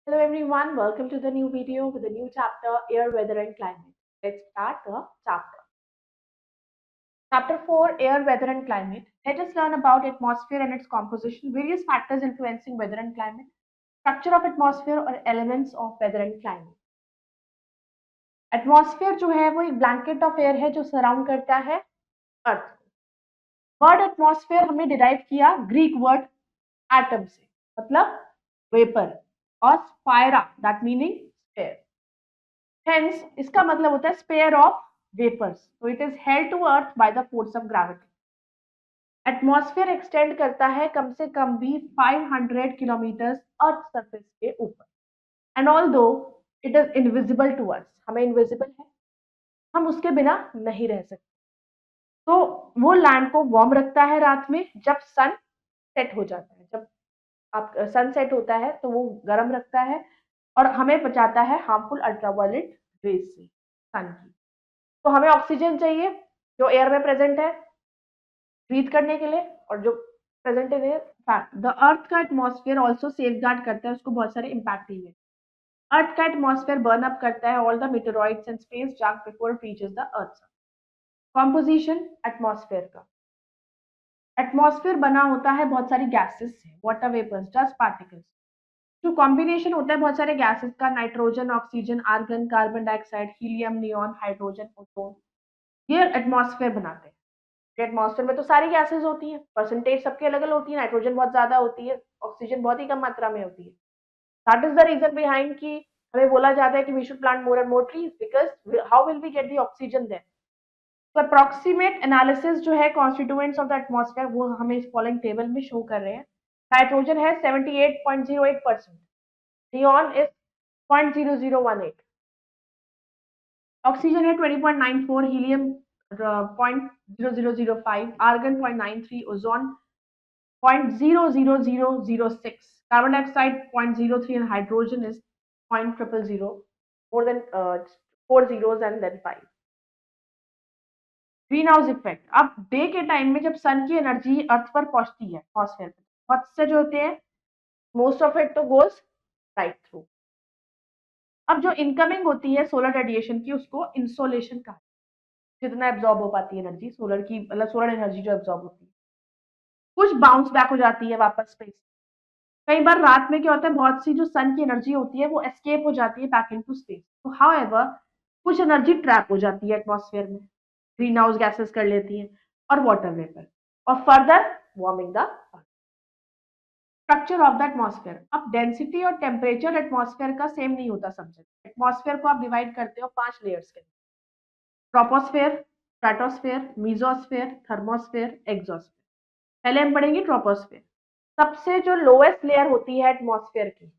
Hello everyone, welcome to the new video with a new chapter, Air, Weather and Climate. Let's start the chapter. Chapter 4, Air, Weather and Climate. Let us learn about atmosphere and its composition, various factors influencing weather and climate, structure of atmosphere or elements of weather and climate. Atmosphere जो है वो एक blanket of air है जो surround करता है earth को। Word atmosphere हमने डिराइव किया ग्रीक वर्ड एटम से, मतलब वेपर, और sphaira that meaning sphere. Hence, इसका मतलब होता है स्पेयर ऑफ वेपर्स, तो it is held to earth by the force of gravity. Atmosphere extend करता है कम से कम भी 500 किलोमीटर अर्थ सरफेस के ऊपर, and although it is invisible to us, हमें इनविजिबल है, हम उसके बिना नहीं रह सकते। तो वो लैंड को वार्म रखता है रात में, जब सन सेट हो जाता है, जब आप सन सेट होता है तो वो गर्म रखता है और हमें बचाता है हार्मफुल अल्ट्रावायलेट रेज से, सन की। तो हमें ऑक्सीजन चाहिए जो एयर में प्रेजेंट है ब्रीथ करने के लिए, और जो present in air fact. The earth का एटमॉस्फेयर ऑल्सो सेफगार्ड करता है, उसको बहुत सारे इम्पैक्ट ही है। अर्थ का एटमॉस्फेयर बर्न अप करता है all the meteoroids and space junk before it reaches the earth. Composition atmosphere का, एटमॉस्फेयर बना होता है बहुत सारी गैसेस से, वाटर वेपर्स, डस्ट पार्टिकल्स। जो कॉम्बिनेशन होता है बहुत सारे गैसेस का, nitrogen, oxygen, argon, carbon dioxide, helium, neon, hydrogen, ozone, ये एटमॉस्फेयर बनाते हैं। एटमॉस्फेयर में तो सारी गैसेस होती है, परसेंटेज सबकी अलग अलग होती है, नाइट्रोजन बहुत ज्यादा होती है, ऑक्सीजन बहुत ही कम मात्रा में होती है। That is the reason behind कि हमें बोला जाता है कि we should plant more and more trees, because how will we get the oxygen then. तो अप्रोक्सीमेट एनालिसिस जो है कॉन्स्टिट्यूएंट्स ऑफ द एटमॉस्फेयर वो हमें इस फॉलोइंग टेबल में शो कर रहे हैं। नाइट्रोजन है 78.08%, नियॉन इज 0.0018, ऑक्सीजन है 20.94, helium 0.0005, argon 0.93, ozone 0.00006, carbon dioxide 0.03, and hydrogen is 0.000, more than four zeros and then five. Green house effect, अब डे के टाइम में जब सन की एनर्जी अर्थ पर पहुंचती है एटमॉस्फेयर पे, बहुत से जो होते हैं मोस्ट ऑफ इट तो गोज राइट थ्रू। अब जो इनकमिंग होती है सोलर रेडिएशन की, उसको इंसोलेशन कहा, जितना एब्जॉर्ब हो पाती है एनर्जी सोलर की, मतलब सोलर एनर्जी जो एब्जॉर्ब होती है, कुछ बाउंस बैक हो जाती है वापस स्पेस। कई बार रात में क्या होता है, बहुत सी जो सन की एनर्जी होती है वो एस्केप हो जाती है बैक इनटू स्पेस। तो हाउएवर कुछ एनर्जी ट्रैप हो जाती है एटमॉस्फेयर में, ग्रीन हाउस गैसेस कर लेती हैं और वाटर वेपर, और further warming the structure of the atmosphere. अब डेंसिटी और टेम्परेचर एटमॉस्फेयर का सेम नहीं होता सब्जेक्ट। एटमॉस्फेयर को आप डिवाइड करते हो 5 लेयर्स के, troposphere, stratosphere, mesosphere, thermosphere, exosphere. पहले हम पढ़ेंगे ट्रोपोस्फेयर। सबसे जो लोएस्ट लेयर होती है एटमॉस्फेयर की,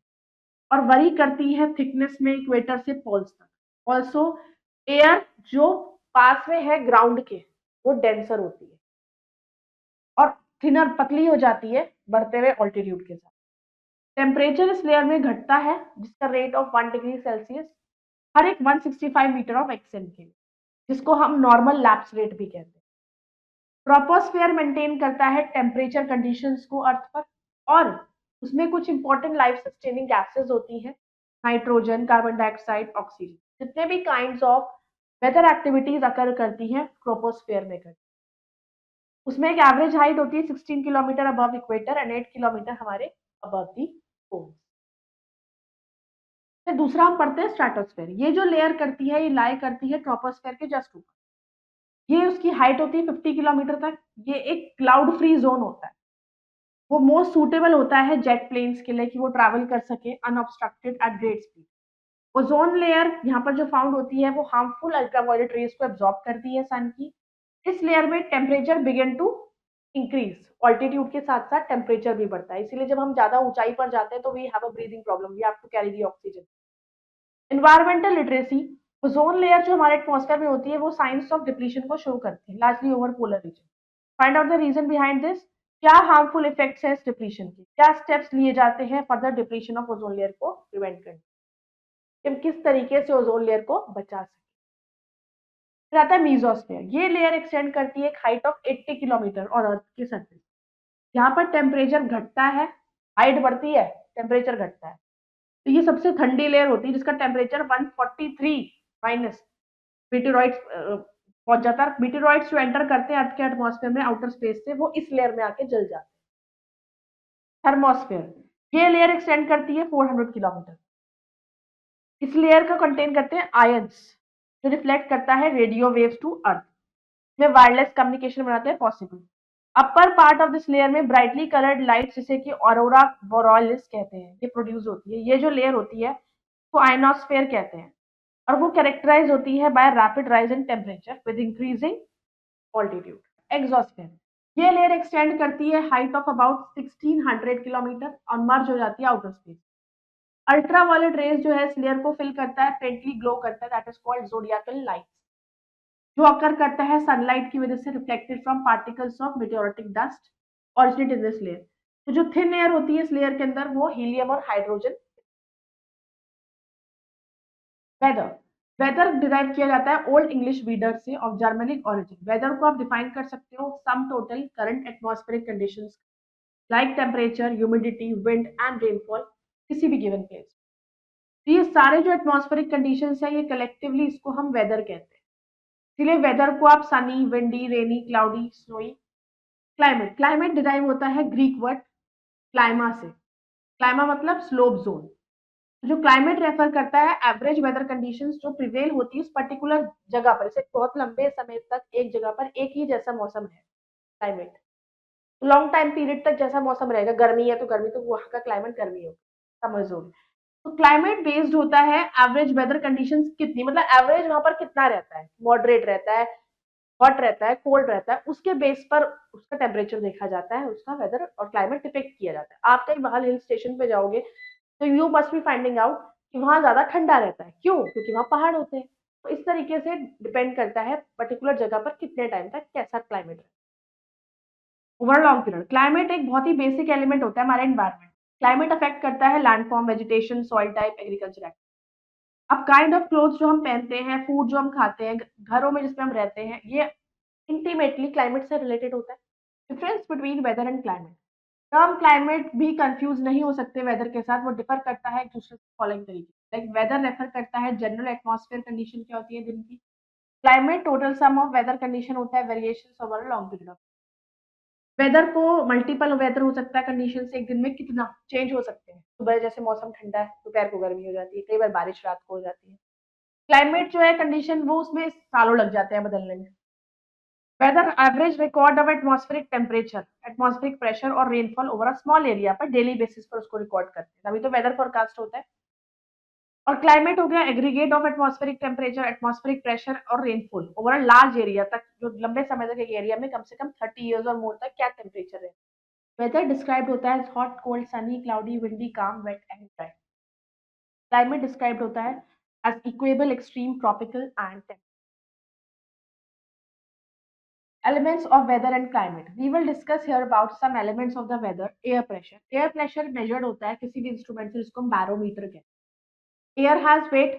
और वरी करती है थिकनेस में इक्वेटर से पोल्स तक। ऑल्सो एयर जो पास में है ग्राउंड के वो डेंसर होती है और थिनर, पतली हो जाती है बढ़ते हुए ऑल्टीट्यूड के साथ। टेम्परेचर इस लेयर में घटता है जिसका रेट ऑफ 1 डिग्री सेल्सियस हर एक 165 मीटर ऑफ एक्सटेंट के लिए, जिसको हम नॉर्मल लैप्स रेट भी कहते हैं। ट्रोपोस्फेयर मेंटेन करता है टेम्परेचर कंडीशंस को अर्थ पर, और उसमें कुछ इंपॉर्टेंट लाइफ सस्टेनिंग गैसेस होती हैं, नाइट्रोजन, कार्बन डाइऑक्साइड, ऑक्सीजन। जितने भी काइंड्स ऑफ वेदर एक्टिविटीज अकर करती हैं ट्रोपोस्फेयर में करती, उसमें एक एवरेज हाइट होती है 16 kilometre above equator and 8 kilometre हमारे अबव दी पोल्स। फिर दूसरा हम पढ़ते हैं स्ट्रेटोस्फेयर। ये जो लेयर करती है, ये लाई करती है ट्रोपोस्फेयर के जस्ट ऊपर। ये उसकी हाइट होती है 50 किलोमीटर तक। ये एक क्लाउड फ्री जोन होता है, वो मोस्ट सूटेबल होता है जेट प्लेन्स के लिए कि वो ट्रैवल कर सके unobstructed at great speed. Ozone layer यहाँ पर जो फाउंड होती है वो हार्मफुल अल्ट्रावायलेट रेज को एब्जॉर्ब करती है सन की। इस लेयर में temperature begin to increase, altitude के साथ साथ टेम्परेचर भी बढ़ता है, इसीलिए जब हम ज्यादा ऊंचाई पर जाते हैं तो we have a breathing problem, we have to carry the oxygen. Environmental literacy, ozone layer जो हमारे एटमॉस्फेयर में होती है वो साइंस ऑफ डिप्लीशन को शो करती है largely over polar region. Find out the reason behind this, क्या हार्मफुल इफेक्ट्स है इस डिप्लीशन के, क्या स्टेप्स लिए जाते हैं further depletion of ozone layer को प्रिवेंट करने, कि किस तरीके से ओजोन लेयर को बचा सके। फिर आता है मीजोस्फेयर। ये लेयर एक्सटेंड करती है एक हाइट ऑफ 80 किलोमीटर और अर्थ की सरफेस। यहाँ पर टेम्परेचर घटता है, हाइट बढ़ती है, टेम्परेचर घटता है। तो ये सबसे ठंडी लेयर होती है जिसका टेम्परेचर 143 माइनस मीटेरॉइड्स पहुंच जाता है। मीटेरॉइड्स जो एंटर करते हैं अर्थ के एटमॉस्फेयर में आउटर स्पेस से, वो इस लेयर में आके जल जाते हैं। थर्मोस्फेयर, ये लेयर एक्सटेंड करती है 400 किलोमीटर। इस लेयर का कंटेन करते हैं आयंस जो रिफ्लेक्ट करता है रेडियो वेव्स टू अर्थ, में वायरलेस कम्युनिकेशन बनाते हैं possible. Upper part of this layer में ब्राइटली कलर्ड लाइट जिसे कि ऑरोरा बोरेलिस कहते हैं, ये प्रोड्यूस होती है। ये जो लेयर होती है वो आयनोस्फेयर कहते हैं, और वो कैरेक्टराइज होती है by rapid rise in temperature with increasing altitude. Exosphere, ये लेयर एक्सटेंड करती है हाइट ऑफ अबाउट 1600 किलोमीटर और मर्ज हो जाती है आउटर स्पेस। अल्ट्रावायलेट रेज जो है इस लेयर को फिल करता है, फेंटली ग्लो करता है, that is called zodiacal light, जो अकर करता है सनलाइट की वजह से reflected from particles of meteoritic dust originate in this layer. तो जो थिन लेयर होती है इस लेयर के अंदर वो हीलियम और हाइड्रोजन। वेदर, वेदर डिराइव किया जाता है ओल्ड इंग्लिश वीडर से ऑफ जर्मनिक ऑरिजिन। वेदर को आप डिफाइन कर सकते हो sum total current atmospheric conditions like temperature, humidity, wind and rainfall किसी भी गिवन प्लेस। तो ये सारे जो एटमॉस्फेरिक कंडीशंस है ये कलेक्टिवली इसको हम वेदर कहते हैं। इसलिए वेदर को आप sunny, windy, rainy, cloudy, snowy. Climate, climate derive होता है ग्रीक वर्ड क्लाइमा से। क्लाइमा मतलब स्लोप जोन। जो क्लाइमेट रेफर करता है एवरेज वेदर कंडीशंस जो प्रिवेल होती है उस पर्टिकुलर जगह पर, जैसे बहुत लंबे समय तक एक जगह पर एक ही जैसा मौसम है क्लाइमेट, लॉन्ग टाइम पीरियड तक जैसा मौसम रहेगा, गर्मी है तो गर्मी, तो वहां का क्लाइमेट गर्मी होगा, समर जोन। तो क्लाइमेट बेस्ड होता है एवरेज वेदर कंडीशंस कितनी, मतलब एवरेज वहां पर कितना रहता है, मॉडरेट रहता है, हॉट रहता है, कोल्ड रहता है, उसके बेस पर उसका टेम्परेचर देखा जाता है, उसका वेदर और क्लाइमेट डिपेक्ट किया जाता है। आप कहीं बाहर हिल स्टेशन पे जाओगे तो you must be finding out कि वहां ज्यादा ठंडा रहता है, क्यों? क्योंकि वहां पहाड़ होते हैं। तो इस तरीके से डिपेंड करता है पर्टिकुलर जगह पर कितने टाइम तक कैसा क्लाइमेट है। ओवर लॉन्ग पीरियड, क्लाइमेट एक बहुत ही बेसिक एलिमेंट होता है हमारे एनवायरमेंट। क्लाइमेट अफेक्ट करता है landform, vegetation, soil type, agriculture activity. अब काइंड ऑफ क्लोथ्स जो हम पहनते हैं, फूड जो हम खाते हैं, घरों में जिसमें हम रहते हैं, ये इंटीमेटली क्लाइमेट से रिलेटेड होता है। Difference between weather and climate, term climate भी कंफ्यूज नहीं हो सकते वेदर के साथ, वो डिफर करता है एक दूसरे से फॉलोइंग तरीके। लाइक वेदर रेफर करता है जनरल एटमॉस्फेयर कंडीशन क्या होती है दिन की। Climate total sum of weather condition होता है, variation over long period of. Weather को मल्टीपल वेदर हो सकता है, कंडीशन से एक दिन में कितना चेंज हो सकते हैं। सुबह जैसे मौसम ठंडा है, दोपहर को गर्मी हो जाती है, कई बार बारिश रात को हो जाती है। क्लाइमेट जो है कंडीशन वो उसमें सालों लग जाते हैं बदलने में। Weather average record of atmospheric temperature, atmospheric pressure और rainfall over a small area पर डेली बेसिस पर उसको रिकॉर्ड करते हैं, तभी तो वेदर फोरकास्ट होता है। और क्लाइमेट हो गया aggregate of atmospheric temperature, atmospheric pressure और rainfall over a large area तक, जो लंबे समय तक एक एरिया में कम से कम 30 ईयर्स और मोर तक क्या टेम्परेचर है। वेदर डिस्क्राइब्ड होता है hot, cold, sunny, cloudy, windy, calm, wet and dry. Climate described होता है as equable, extreme, tropical and temperate. Elements of weather and climate. We will discuss here about some elements of the weather. Air pressure. Air pressure measured होता है किसी भी instrument से जिसको हम barometer कहते हैं। Air has weight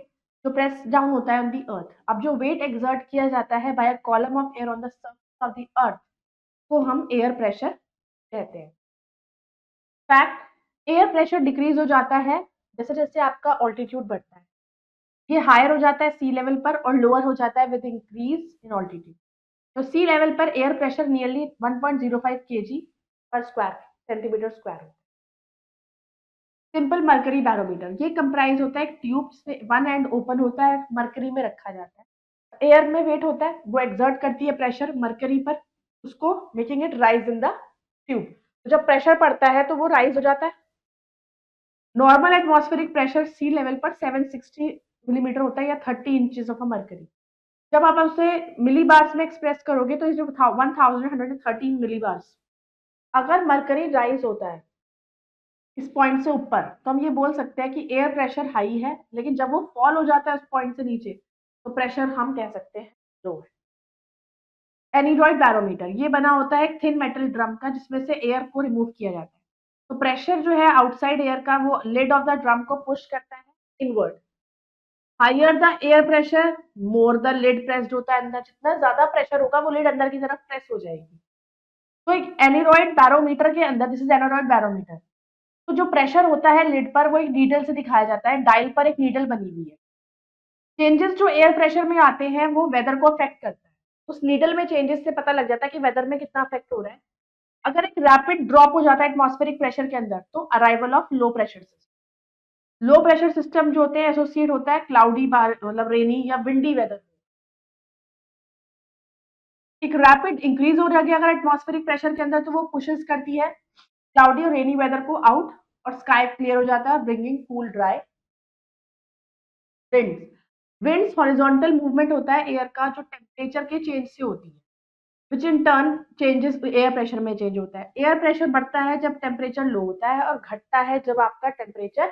जो प्रेस डाउन होता है on the earth. अब जो weight exert किया जाता है by a column of air on the surface of the earth को हम air pressure कहते हैं। फैक्ट, एयर प्रेशर डिक्रीज हो जाता है जैसे जैसे आपका ऑल्टीट्यूड बढ़ता है। ये हायर हो जाता है सी लेवल पर और लोअर हो जाता है विद इंक्रीज इन ऑल्टीट्यूड। तो सी लेवल पर एयर प्रेशर नियरली 1.05 kg पर स्क्वायर सेंटीमीटर स्क्वायर होता है। सिंपल मर्करी बैरोमीटर, ये कंप्राइज होता है एक ट्यूब से, वन एंड ओपन होता है, मर्करी में रखा जाता है। एयर में वेट होता है, वो एक्सर्ट करती है प्रेशर मर्करी पर, उसको making it rise in the tube. तो जब प्रेशर पड़ता है तो वो राइज हो जाता है। नॉर्मल एटमॉस्फेरिक प्रेशर सी लेवल पर 760 मिलीमीटर होता है या 30 इंचेस ऑफ अ मर्करी। जब आप उसे मिली बार्स में एक्सप्रेस करोगे तो इज 1113 मिली बार्स। अगर मरकरी राइज होता है इस पॉइंट से ऊपर तो हम ये बोल सकते हैं कि एयर प्रेशर हाई है, लेकिन जब वो फॉल हो जाता है उस पॉइंट से नीचे तो प्रेशर हम कह सकते हैं लो है। एनीरॉइड बैरोमीटर, ये बना होता है एक थिन मेटल ड्रम का जिसमें से एयर को रिमूव किया जाता है। तो प्रेशर जो है आउटसाइड एयर का वो लिड ऑफ द ड्रम को पुश करता है inward. Higher the air pressure more the lid pressed होता है अंदर, जितना ज्यादा प्रेशर होगा वो लिड अंदर की तरफ प्रेस हो जाएगी। तो एक एनीरॉइड बैरोमीटर के अंदर, दिस इज एनीरॉइड बैरोमीटर, तो जो प्रेशर होता है लिड पर वो एक नीडल से दिखाया जाता है, डायल पर एक नीडल बनी हुई है। चेंजेस जो एयर प्रेशर में आते हैं वो वेदर को अफेक्ट करता है। उस नीडल में चेंजेस से पता लग जाता है कि वेदर में कितना अफेक्ट हो रहा है। अगर एक रैपिड ड्रॉप हो जाता है एटमॉस्फेरिक प्रेशर के अंदर तो arrival of low pressure system. Low pressure system जो होते हैं एसोसिएट होता है क्लाउडी मतलब रेनी या विंडी वेदर। एक रैपिड इंक्रीज हो रहा है अगर एटमॉस्फेरिक प्रेशर के अंदर तो वो पुशेस करती है क्लाउडी और रेनी वेदर को आउट और स्काई क्लियर हो जाता है bringing cool dry winds. Winds horizontal movement होता है एयर का जो टेम्परेचर के चेंज से होती है which in turn changes air pressure में चेंज होता है। एयर प्रेशर बढ़ता है जब टेम्परेचर लो होता है और घटता है जब आपका टेम्परेचर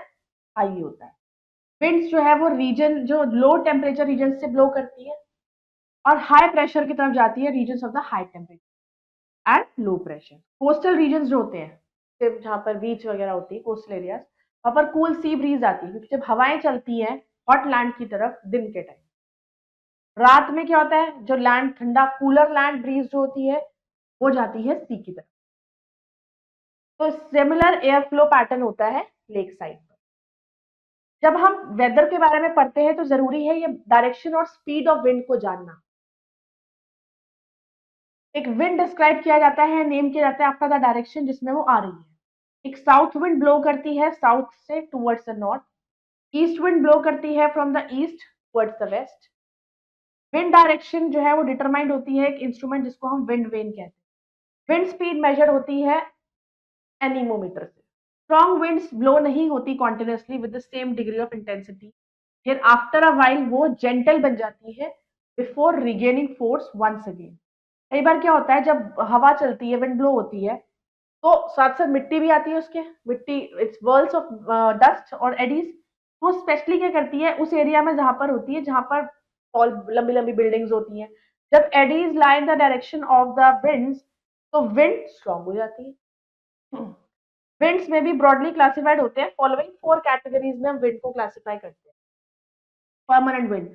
हाई होता है। विंड्स जो है वो रीजन जो लो टेम्परेचर रीजन से ब्लो करती है और हाई प्रेशर की तरफ जाती है region of the high temperature and low pressure. Coastal region जो होते हैं सिर्फ जहाँ पर बीच वगैरह होती है कोस्टल एरियाज वहां पर कूल सी ब्रीज आती है क्योंकि जब हवाएं चलती हैं हॉट लैंड की तरफ दिन के टाइम। रात में क्या होता है जो लैंड ठंडा कूलर लैंड ब्रीज जो होती है वो जाती है सी की तरफ। तो सिमिलर एयर फ्लो पैटर्न होता है लेक साइड पर। जब हम वेदर के बारे में पढ़ते हैं तो जरूरी है ये डायरेक्शन और स्पीड ऑफ विंड को जानना। एक विंड डिस्क्राइब किया जाता है नेम किया जाता है आफ्टर द डायरेक्शन जिसमें वो आ रही है। एक साउथ विंड ब्लो करती है साउथ से towards the north. East wind blow करती है from the east towards the west. Wind direction जो है वो डिटरमाइंड होती है एक इंस्ट्रूमेंट जिसको हम विंड वेन कहते हैं। विंड स्पीड मेजर होती है एनीमोमीटर से। स्ट्रॉन्ग विंड्स ब्लो नहीं होती continuously with the same degree of intensity. फिर आफ्टर अ वाइल वो जेंटल बन जाती है before regaining force once again. कई बार क्या होता है जब हवा चलती है विंड ब्लो होती है तो साथ साथ मिट्टी भी आती है उसके मिट्टी इट्स वर्ल्स ऑफ डस्ट और एडीज। वो स्पेशली क्या करती है उस एरिया में जहां पर होती है जहां पर टॉल लंबी लंबी बिल्डिंग्स होती हैं। जब eddies lie in the direction of the winds तो विंड स्ट्रॉन्ग हो जाती है। विंड्स में भी ब्रॉडली क्लासिफाइड होते हैं फॉलोइंग फोर कैटेगरीज में हम विंड को क्लासिफाई करते हैं। परमानेंट विंड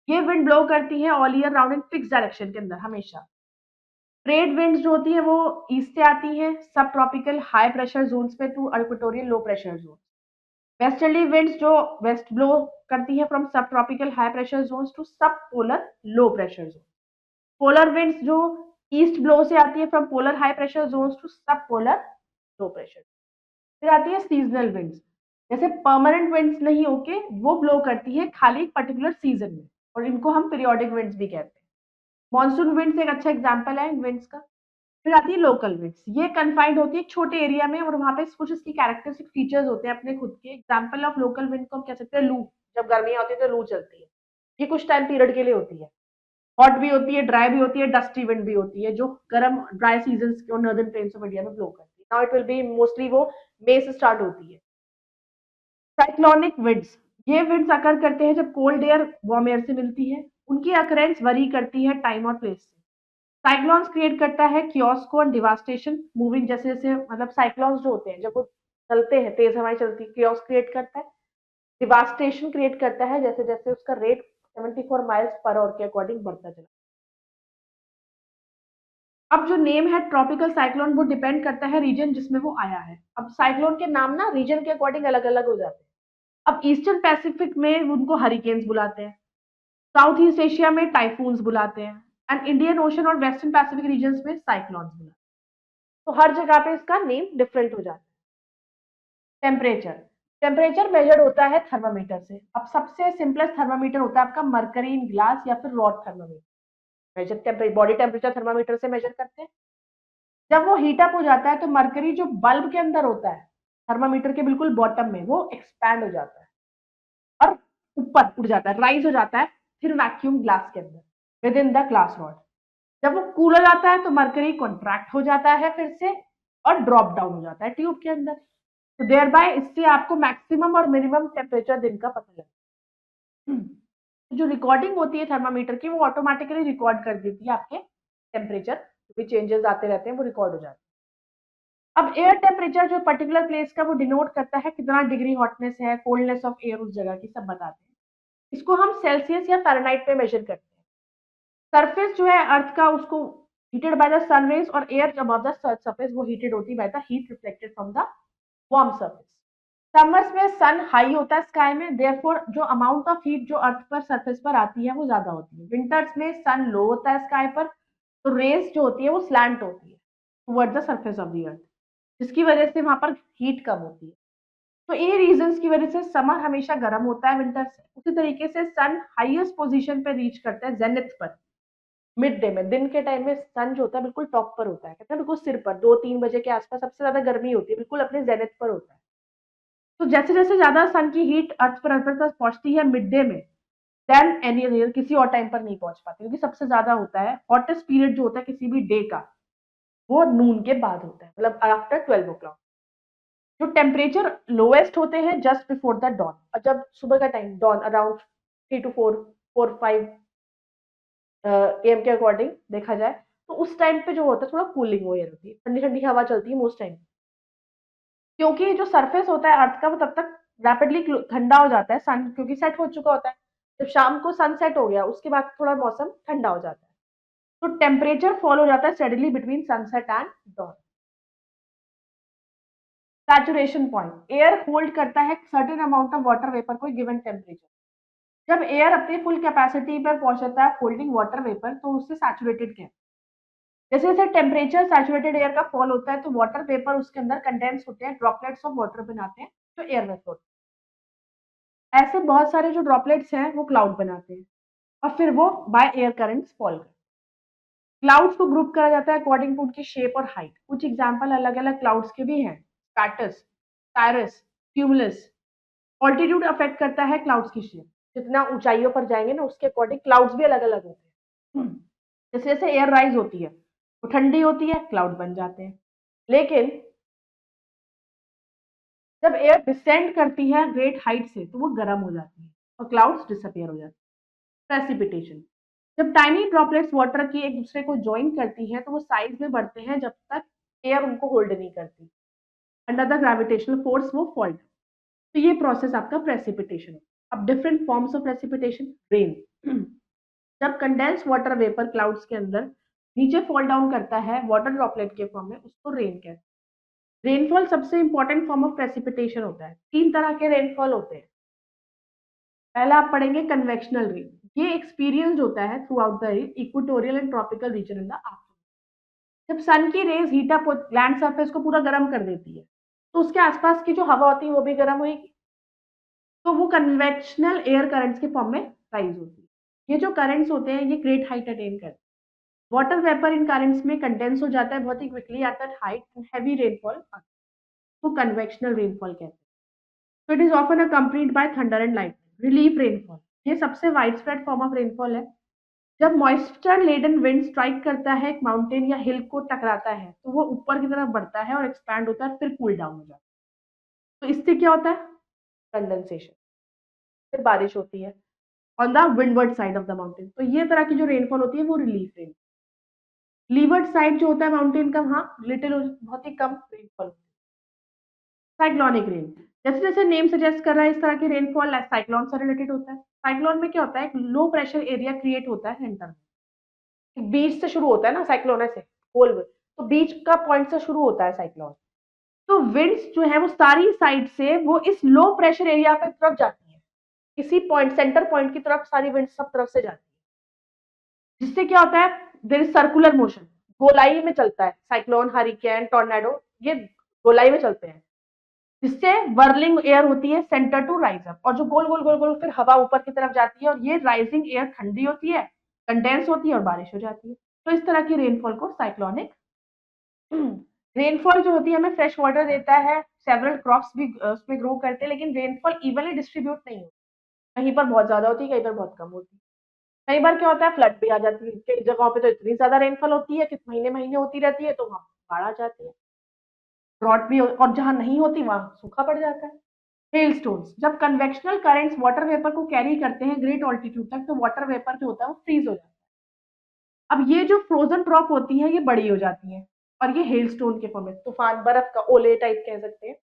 ये विंड ब्लो करती है all year round in fix direction के अंदर हमेशा। ट्रेड विंड्स जो होती है वो ईस्ट से आती है subtropical high pressure zones पे to equatorial low pressure zone. Westerly winds जो वेस्ट ब्लो करती है from subtropical high pressure zones to subpolar low pressure zone. Polar winds जो ईस्ट ब्लो से आती है from polar high pressure zones to subpolar low pressure. फिर आती है सीजनल विंड्स जैसे परमानेंट विंड्स नहीं होके वो ब्लो करती है खाली पर्टिकुलर सीजन में और इनको हम पीरियोडिक विंड्स भी कहते हैं। मॉनसून विंड्स एक अच्छा एग्जांपल है इन विंड्स का। फिर आती है लोकल विंड्स ये कन्फाइंड होती है एक छोटे एरिया में और वहां पे कुछ इसकी कैरेक्टरिस्टिक फीचर्स होते हैं अपने खुद के। एग्जांपल ऑफ लोकल विंड को हम कह सकते हैं लू। जब गर्मियां होती है तो लू चलती है। ये कुछ टाइम पीरियड के लिए होती है। हॉट भी होती है ड्राई भी होती है डस्टी विंड भी होती है जो गर्म ड्राई सीजन और नॉर्दर्न प्लेन्स ऑफ इंडिया में ब्लो करती है। Now it will be mostly वो मई से स्टार्ट होती है। साइक्लोनिक विंड्स ये विंड्स अकर करते हैं जब कोल्ड एयर वार्म एयर से मिलती है। उनकी अकरेंस वरी करती है टाइम और प्लेस से। साइक्लोन्स क्रिएट करता है कियोस्क को और डिवास्टेशन मूविंग जैसे जैसे मतलब साइक्लोन्स जो होते हैं जब वो चलते हैं तेज हवाएं चलती है कियोस्क क्रिएट करता है डिवास्टेशन क्रिएट करता है जैसे जैसे उसका रेट 74 माइल्स पर आवर के अकॉर्डिंग बढ़ता चला। अब जो नेम है ट्रॉपिकल साइक्लोन वो डिपेंड करता है रीजन जिसमें वो आया है। अब साइक्लोन के नाम ना रीजन के अकॉर्डिंग अलग अलग हो जाते हैं। अब ईस्टर्न पैसिफिक में उनको हरिकेन्स बुलाते हैं। साउथ ईस्ट एशिया में टाइफून्स बुलाते हैं एंड इंडियन ओशन और वेस्टर्न पैसिफिक रीजन में साइक्लोन्स बुलाते हैं। तो हर जगह पे इसका नेम डिफरेंट हो जाता है। टेम्परेचर टेम्परेचर मेजर्ड होता है थर्मामीटर से। अब सबसे सिंपलेस्ट थर्मामीटर होता है आपका मरकरी इन ग्लास या फिर rod thermometer. Measure body temperature thermometer से मेजर करते हैं। जब वो हीट अप हो जाता है तो मरकरी जो बल्ब के अंदर होता है थर्मामीटर के बिल्कुल बॉटम में वो एक्सपैंड हो जाता है और ऊपर उड़ जाता है राइज हो जाता है फिर वैक्यूम ग्लास के अंदर with in the glass rod. जब वो कूल हो जाता है तो मरकरी कॉन्ट्रैक्ट हो जाता है फिर से और ड्रॉप डाउन हो जाता है ट्यूब के अंदर। तो देयर बाय इससे आपको मैक्सिमम और मिनिमम टेम्परेचर दिन का पता लगता है। तो जो रिकॉर्डिंग होती है थर्मामीटर की वो ऑटोमेटिकली रिकॉर्ड कर देती है आपके टेम्परेचर जो भी चेंजेस आते रहते हैं वो रिकॉर्ड हो जाते हैं। अब एयर टेम्परेचर जो पर्टिकुलर प्लेस का वो डिनोट करता है कितना डिग्री हॉटनेस है कोल्डनेस ऑफ एयर उस जगह की सब बताते हैं। इसको हम सेल्सियस या फ़ारेनहाइट पे मेजर करते हैं। सरफेस जो है अर्थ का उसको heated by the sun rays और एयर अबव द सरफेस वो हीटेड होती है by the heat reflected from the warm surface. Summers में सन हाई होता है स्काई में, देयरफॉर जो अमाउंट ऑफ हीट जो अर्थ पर सरफेस पर आती है वो ज्यादा होती है। विंटर्स में सन लो होता है स्काई पर, तो रेस जो होती है वो स्लैंट होती है toward the surface of the earth, जिसकी वजह से वहां पर हीट कम होती है। तो ये रीजंस की वजह से समर हमेशा गर्म होता है विंटर से। उसी तरीके से सन हाईएस्ट पोजीशन पे रीच करता है जेनिथ पर मिड डे में, दिन के टाइम में सन जो होता है बिल्कुल टॉप पर होता है, कहते हैं बिल्कुल सिर पर, 2-3 बजे के आसपास सबसे ज्यादा गर्मी होती है, बिल्कुल अपने जेनिथ पर होता है। तो जैसे जैसे ज्यादा सन की हीट अर्थ पर पहुंचती है मिड डे में, देन एनी ईयर किसी और टाइम पर नहीं पहुंच पाती, क्योंकि सबसे ज्यादा होता है हॉटेस्ट पीरियड जो होता है किसी भी डे का, वो नून के बाद होता है, मतलब आफ्टर 12 o'clock। जो टेम्परेचर लोएस्ट होते हैं जस्ट बिफोर द डॉन, और जब सुबह का time dawn around 3 to 4 4 5 AM के अकॉर्डिंग देखा जाए, तो उस टाइम पे जो होता है थोड़ा कूलिंग एयर होती है, ठंडी ठंडी हवा चलती है मोस्ट टाइम, क्योंकि जो सरफेस होता है अर्थ का वो तब तक रैपिडली ठंडा हो जाता है, सन क्योंकि सेट हो चुका होता है। जब शाम को सन सेट हो गया उसके बाद थोड़ा मौसम ठंडा हो जाता है, तो टेम्परेचर फॉल हो जाता है steadily between sunset and dawn. Saturation point, air hold करता है certain amount of water vapour को गिवन टेम्परेचर। जब एयर अपनी फुल कैपेसिटी पर पहुंचता है होल्डिंग वाटर वेपर, तो उससे सैचुरेटेड कहते हैं। जैसे जैसे टेम्परेचर सैचुरेटेड एयर का फॉल होता है तो वाटर वेपर उसके अंदर कंडेंस होते हैं, ड्रॉपलेट्स ऑफ वाटर बनाते हैं जो एयर में फ्लोट। ऐसे बहुत सारे जो ड्रॉपलेट्स हैं वो क्लाउड बनाते हैं, और फिर वो बाय एयर करंट्स फॉल करते हैं। क्लाउड्स को ग्रुप करा जाता है अकॉर्डिंग टू उनकी शेप और हाइट। कुछ एग्जांपल अलग अलग क्लाउड्स के भी हैं, stratus, Cyrus, cumulus. Altitude affect करता है क्लाउड्स की शेप, जितना ऊंचाइयों पर जाएंगे ना उसके अकॉर्डिंग क्लाउड्स भी अलग अलग होते हैं। जैसे जैसे एयर राइज होती है वो ठंडी होती है, क्लाउड बन जाते हैं। लेकिन जब एयर डिसेंड करती है ग्रेट हाइट से तो वो गर्म हो जाती है और क्लाउड्स डिसअपियर हो जाते हैं। प्रेसिपिटेशन, जब टाइनी ड्रॉपलेट्स वाटर की एक दूसरे को ज्वाइन करती है तो वो साइज में बढ़ते हैं जब तक एयर उनको होल्ड नहीं करती, अंडर द ग्रेविटेशनल फोर्स वो फॉल। तो ये प्रोसेस आपका प्रेसिपिटेशन है। अब different forms of precipitation, rain. जब कंडेंस वाटर वेपर क्लाउड्स के अंदर नीचे फॉल डाउन करता है वाटर ड्रॉपलेट के फॉर्म में, उसको रेन कहते हैं। रेनफॉल सबसे इंपॉर्टेंट फॉर्म ऑफ प्रेसिपिटेशन होता है। 3 तरह के रेनफॉल होते हैं। पहला आप पढ़ेंगे कन्वेक्शनल रेन, ये एक्सपीरियंस होता है throughout the equatorial and tropical region in the afternoon. जब सन की rays heat up land surface को पूरा गर्म कर देती है, तो उसके आसपास की जो हवा होती है वो भी गर्म होगी, तो वो कन्वेक्शनल एयर करंट्स के फॉर्म में राइज होती है। ये जो करंट्स होते हैं ये ग्रेट हाइट अटेन करते हैं। वाटर वेपर इन करंट्स में कंडेंस हो जाता है बहुत ही quickly at that height and heavy rainfall, तो कन्वेक्शनल रेनफॉल कहते हैं। So it is often accompanied by thunder and lightning. Relief rainfall, ये सबसे wide spread form of rainfall है। जब मॉइस्चर लेडन विंड स्ट्राइक करता है एक माउंटेन या हिल को टकराता है तो वो ऊपर की तरफ बढ़ता है और एक्सपैंड होता है, फिर कूल डाउन हो जाता है। तो इससे क्या होता है, कंडेंसेशन, फिर बारिश होती है on the windward side of the mountain. तो ये तरह की जो रेनफॉल होती है वो रिलीफ रेन। लीवर्ड साइड जो होता है माउंटेन का, वहां लिटिल बहुत ही कम रेनफॉल होती है। साइक्लोनिक रेन, जैसे जैसे नेम सजेस्ट कर रहा है इस तरह के रेनफॉल साइक्लोन से रिलेटेड होता है। साइक्लोन में क्या होता है, एक लो प्रेशर एरिया क्रिएट होता है सेंटर में, बीच से शुरू होता है ना साइक्लोन ऐसे होल में, तो बीच का पॉइंट से शुरू होता है साइक्लोन। तो विंड्स जो है वो सारी साइड से वो इस लो प्रेशर एरिया पे तरफ जाती है, किसी पॉइंट सेंटर पॉइंट की तरफ सारी विंड्स सब तरफ से जाती है, जिससे क्या होता है, देयर इज सर्कुलर मोशन, गोलाई में चलता है साइक्लोन, हरिकेन, टॉर्नेडो, ये गोलाई में चलते हैं, जिससे वर्लिंग एयर होती है सेंटर टू राइज अप, और जो गोल गोल गोल गोल फिर हवा ऊपर की तरफ जाती है और ये राइजिंग एयर ठंडी होती है, कंडेंस होती है और बारिश हो जाती है। तो इस तरह की रेनफॉल को साइक्लोनिक। रेनफॉल जो होती है हमें फ्रेश वाटर देता है, सेवरल क्रॉप्स भी उसमें ग्रो करते हैं, लेकिन रेनफॉल इवनली डिस्ट्रीब्यूट नहीं होती, कहीं पर बहुत ज्यादा होती है, कहीं पर बहुत कम होती है। कई बार क्या होता है, फ्लड भी आ जाती है, कई जगहों पे तो इतनी ज्यादा रेनफॉल होती है कि महीने महीने होती रहती है, तो वहां बाढ़ आ जाती है, ड्रॉट भी, और जहां नहीं होती वहां सूखा पड़ जाता है। हेलस्टोन्स, जब कन्वेक्शनल करंट्स वाटर वेपर को कैरी करते हैं ग्रेट ऑल्टीट्यूड तक, तो वाटर वेपर जो होता है वो फ्रीज हो जाता है। अब ये जो फ्रोजन ड्रॉप होती है ये बड़ी हो जाती है, और ये हेलस्टोन के फॉर्म में, तूफान, बर्फ का ओले टाइप कह सकते हैं।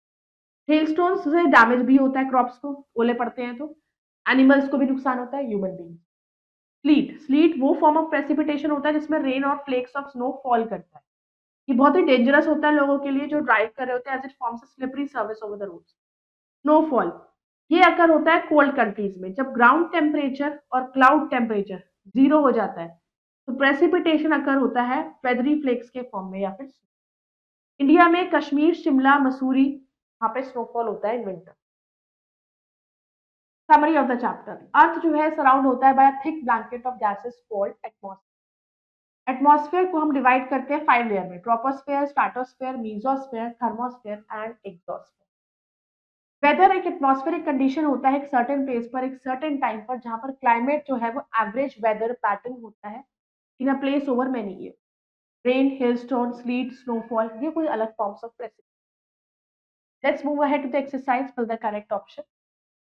हेलस्टोन से डैमेज भी होता है क्रॉप्स को, ओले पड़ते हैं तो एनिमल्स को भी नुकसान होता है, ह्यूमन बींग। स्लीट, स्लीट वो फॉर्म ऑफ प्रेसिपिटेशन होता है जिसमें रेन और फ्लेक्स ऑफ स्नो फॉल करता है। ये बहुत ही डेंजरस होता है लोगों के लिए जो ड्राइव कर रहे होते हैं, as it forms a slippery surface over the road. Snowfall, ये अकर होता है कोल्ड कंट्रीज में, जब ग्राउंड टेम्परेचर और क्लाउड टेम्परेचर जीरो हो जाता है तो प्रेसिपिटेशन अकर होता है फेदरी फ्लेक्स के फॉर्म में या फिर इंडिया में कश्मीर, शिमला, मसूरी, वहां पे स्नोफॉल होता है in winter. Summary of the chapter, earth जो है सराउंड होता है by thick blanket of gases called atmosphere. Atmosphere को हम डिवाइड करते हैं 5 लेयर में, troposphere, stratosphere, mesosphere, thermosphere and exosphere. Weather एक एटमॉस्फेरिक कंडीशन होता है एक सर्टेन प्लेस पर एक सर्टेन टाइम पर, जहां पर क्लाइमेट जो है वो एवरेज वेदर पैटर्न होता है in a place over many year. Rain, hailstone, sleet, snowfall, ये कोई अलग forms of precipitation. Let's move ahead to the exercise, fill the correct option.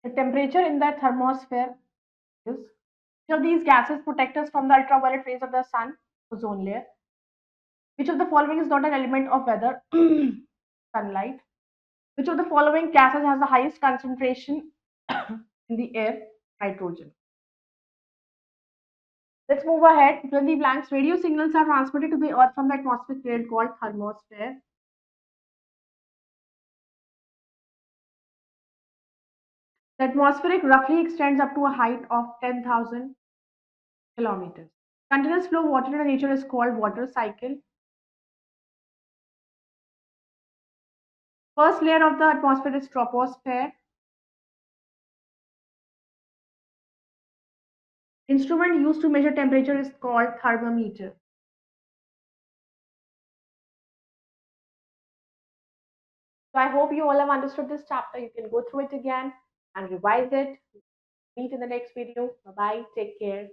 The temperature in the thermosphere is, which of these gases protect us from the ultraviolet rays of the sun? Ozone layer. Which of the following is not an element of weather? Sunlight. Which of the following gases has the highest concentration in the air? Nitrogen. Let's move ahead. Fill in the blanks. Radio signals are transmitted to the earth from the atmospheric layer called thermosphere. The atmospheric roughly extends up to a height of 10,000 kilometers. Continuous flow of water in nature is called water cycle. First layer of the atmosphere is troposphere. Instrument used to measure temperature is called thermometer. So I hope you all have understood this chapter. You can go through it again and revise it. Meet in the next video. Bye bye. Take care.